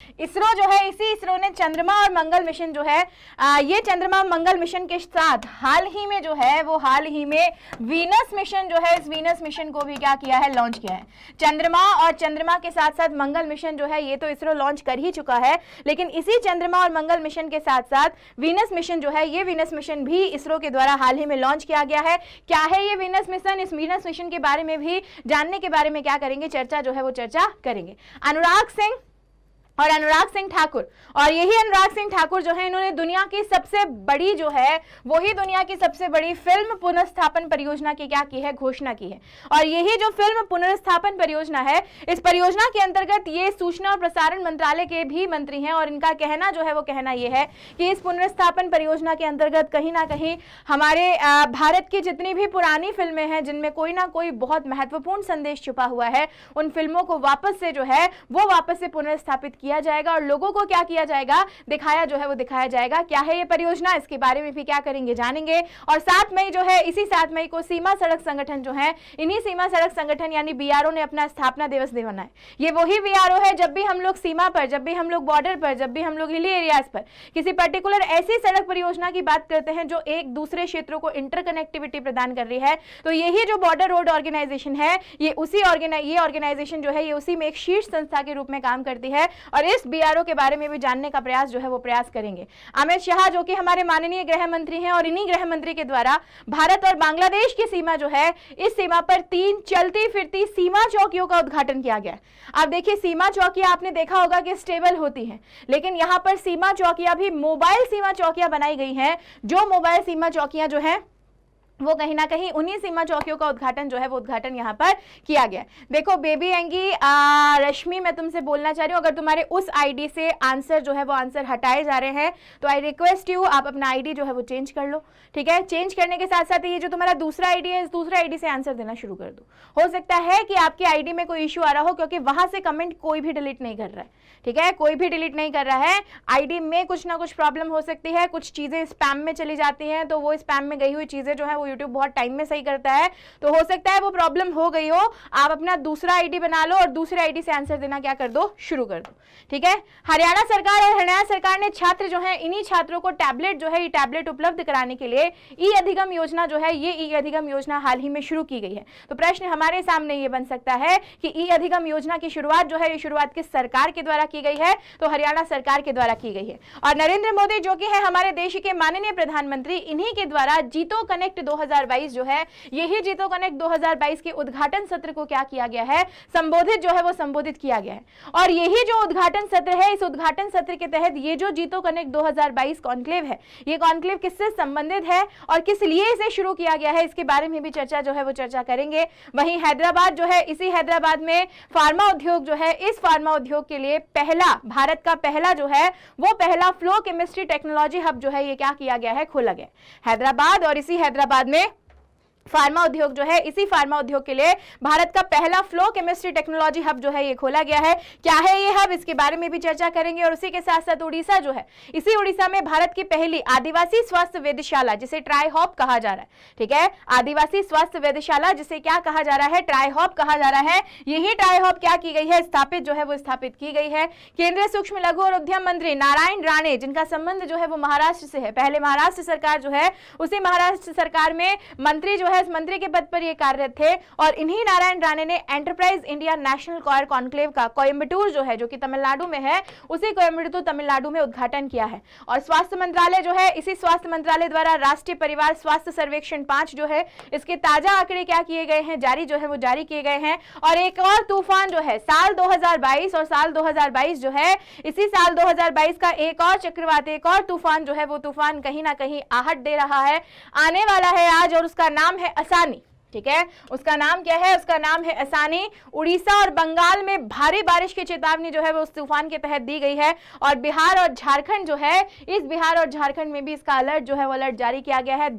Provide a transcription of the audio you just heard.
इसरो जो है, इसी इसरो ने चंद्रमा और मंगल मिशन जो है ये चंद्रमा मंगल मिशन के साथ हाल ही में जो है वो हाल ही में वीनस मिशन जो है, इस वीनस मिशन को भी क्या किया है, लॉन्च किया है। चंद्रमा और चंद्रमा के साथ साथ मंगल मिशन जो है ये तो इसरो लॉन्च कर ही चुका है, लेकिन इसी चंद्रमा और मंगल मिशन के साथ साथ वीनस मिशन जो है, ये वीनस मिशन भी इसरो के द्वारा हाल ही में लॉन्च किया गया है। क्या है ये वीनस मिशन? इस वीनस मिशन के बारे में भी जानने के बारे में क्या करेंगे, चर्चा जो है वो चर्चा करेंगे। अनुराग सिंह ठाकुर, और यही अनुराग सिंह ठाकुर जो है, इन्होंने दुनिया की सबसे बड़ी जो है, वही दुनिया की सबसे बड़ी फिल्म पुनर्स्थापन परियोजना की क्या की है, घोषणा की है। और यही जो फिल्म पुनर्स्थापन परियोजना है, इस परियोजना के अंतर्गत ये सूचना और प्रसारण मंत्रालय के भी मंत्री हैं, और इनका कहना जो है वो कहना ये है कि इस पुनर्स्थापन परियोजना के अंतर्गत कहीं ना कहीं हमारे भारत की जितनी भी पुरानी फिल्में हैं, जिनमें कोई ना कोई बहुत महत्वपूर्ण संदेश छुपा हुआ है, उन फिल्मों को वापस से जो है वो वापस से पुनर्स्थापित किया जाएगा और लोगों को क्या किया जाएगा, दिखाया जो है वो दिखाया जाएगा। क्या है ये परियोजना, इसके बारे में भी क्या करेंगे, जानेंगे। और 7 मई जो है, इसी 7 मई को सीमा सड़क संगठन जो है, इन्हीं सीमा सड़क संगठन यानी बीआरओ ने अपना स्थापना दिवस मनाया। ये वही बीआरओ है, जब भी हम लोग सीमा पर, जब भी हम लोग बॉर्डर पर, जब भी हम लोग हिली एरियाज पर किसी पर्टिकुलर ऐसी सड़क परियोजना की बात करते हैं जो एक दूसरे क्षेत्रों को इंटरकनेक्टिविटी प्रदान कर रही है, तो यही जो बॉर्डर रोड ऑर्गेनाइजेशन है, ये ऑर्गेनाइजेशन जो है ये उसी में एक शीर्ष संस्था के रूप में काम करती है। और इस बीआरओ के बारे में भी जानने का प्रयास जो है वो प्रयास करेंगे। अमित शाह जो कि हमारे माननीय गृह मंत्री हैं, और इन्हीं गृह मंत्री के द्वारा भारत और बांग्लादेश की सीमा जो है, इस सीमा पर 3 चलती फिरती सीमा चौकियों का उद्घाटन किया गया। अब देखिए, सीमा चौकियां आपने देखा होगा कि स्टेबल होती हैं, लेकिन यहां पर सीमा चौकियां भी मोबाइल सीमा चौकियां बनाई गई हैं, जो मोबाइल सीमा चौकियां जो है वो कहीं ना कहीं उन्हीं सीमा चौकियों का उद्घाटन जो है वो उद्घाटन यहाँ पर किया गया। देखो बेबी एंगी रश्मि, मैं तुमसे बोलना चाह रही हूँ, अगर तुम्हारे उस आईडी से आंसर जो है वो आंसर हटाए जा रहे हैं तो आई रिक्वेस्ट यू, आप अपना आईडी जो है वो चेंज कर लो, ठीक है। चेंज करने के साथ साथ ये जो तुम्हारा दूसरा आईडी है, इस दूसरा आईडी से आंसर देना शुरू कर दो। हो सकता है कि आपके आईडी में कोई इश्यू आ रहा हो, क्योंकि वहां से कमेंट कोई भी डिलीट नहीं कर रहा है, ठीक है, कोई भी डिलीट नहीं कर रहा है। आईडी में कुछ ना कुछ प्रॉब्लम हो सकती है, कुछ चीजें स्पैम में चली जाती हैं, तो वो स्पैम में गई हुई चीजें जो है वो यूट्यूब बहुत टाइम में सही करता है, तो हो सकता है वो प्रॉब्लम हो गई हो। आप अपना दूसरा आईडी बना लो और दूसरे आईडी से आंसर देना क्या कर दो, शुरू कर दो, ठीक है। हरियाणा सरकार ने छात्र जो है, इन्हीं छात्रों को टैबलेट जो है, ये टैबलेट उपलब्ध कराने के लिए ई अधिगम योजना जो है, ये ई अधिगम योजना हाल ही में शुरू की गई है। तो प्रश्न हमारे सामने ये बन सकता है कि ई अधिगम योजना की शुरुआत जो है, ये शुरुआत किस सरकार के द्वारा की गई है, तो हरियाणा सरकार के द्वारा की गई है। और नरेंद्र मोदी जो कि है हमारे देश के माननीय प्रधानमंत्री, इन्हीं के द्वारा जीतो कनेक्ट 2022 जो है, यही जीतो कनेक्ट 2022 के उद्घाटन सत्र को क्या किया गया है, संबोधित जो है वो संबोधित किया गया है। और यही जो उद्घाटन सत्र है, इस उद्घाटन सत्र के तहत ये जो जीतो कनेक्ट 2022 कॉन्क्लेव है, ये कॉन्क्लेव किससे संबंधित है और किस लिए इसे शुरू किया गया है, इसके बारे में भी चर्चा जो है वो चर्चा करेंगे। वहीं हैदराबाद जो है, इसी हैदराबाद में फार्मा उद्योग जो है, इस फार्मा उद्योग के लिए पहला, भारत का पहला जो है वो पहला फ्लो केमिस्ट्री टेक्नोलॉजी हब जो है, ये क्या किया गया है, खोला गया हैदराबाद। और इसी हैदराबाद में फार्मा उद्योग जो है, इसी फार्मा उद्योग के लिए भारत का पहला फ्लो केमिस्ट्री टेक्नोलॉजी हब जो है ये खोला गया है। क्या है ये हब, इसके बारे में भी चर्चा करेंगे। और उसी के साथ साथ उड़ीसा जो है, इसी उड़ीसा में भारत की पहली आदिवासी स्वास्थ्य वेधशाला, जिसे ट्राई हॉप कहा जा रहा है, ठीक है, आदिवासी स्वास्थ्य वेधशाला, जिसे क्या कहा जा रहा है, ट्राई हॉप कहा जा रहा है। यही ट्राई हॉप क्या की गई है, स्थापित जो है वो स्थापित की गई है। केंद्रीय सूक्ष्म लघु और उद्यम मंत्री नारायण राणे, जिनका संबंध जो है वो महाराष्ट्र से है, पहले महाराष्ट्र सरकार जो है, उसी महाराष्ट्र सरकार में मंत्री जो है, मंत्री के पद पर ये कार्यरत थे। और इन्हीं नारायण राणे ने enterprise India national coir conclave का कोयम्बटूर जो है, जो कि तमिलनाडु में है, उसी कोयम्बटूर तमिलनाडु में उद्घाटन किया है। और स्वास्थ्य मंत्रालय जो है, इसी स्वास्थ्य मंत्रालय द्वारा राष्ट्रीय परिवार स्वास्थ्य सर्वेक्षण 5 जो है, इसके ताजा आंकड़े क्या किए गए हैं, जारी जो है वो जारी किए गए हैं। और एक और तूफान जो है, साल 2022 और साल 2022 जो है, इसी साल 2022 का एक और चक्रवात, एक और तूफान जो है, वो तूफान कहीं ना कहीं आहट दे रहा है, आने वाला है आज, और उसका नाम है असानी, ठीक है। उसका नाम क्या है, उसका नाम है असानी। उड़ीसा और बंगाल में भारी बारिश की चेतावनी जो है वो उस तूफान के तहत दी गई है। और बिहार और झारखंड जो है, इस बिहार और झारखंड में भी इसका अलर्ट जो है वो अलर्ट जारी किया गया है।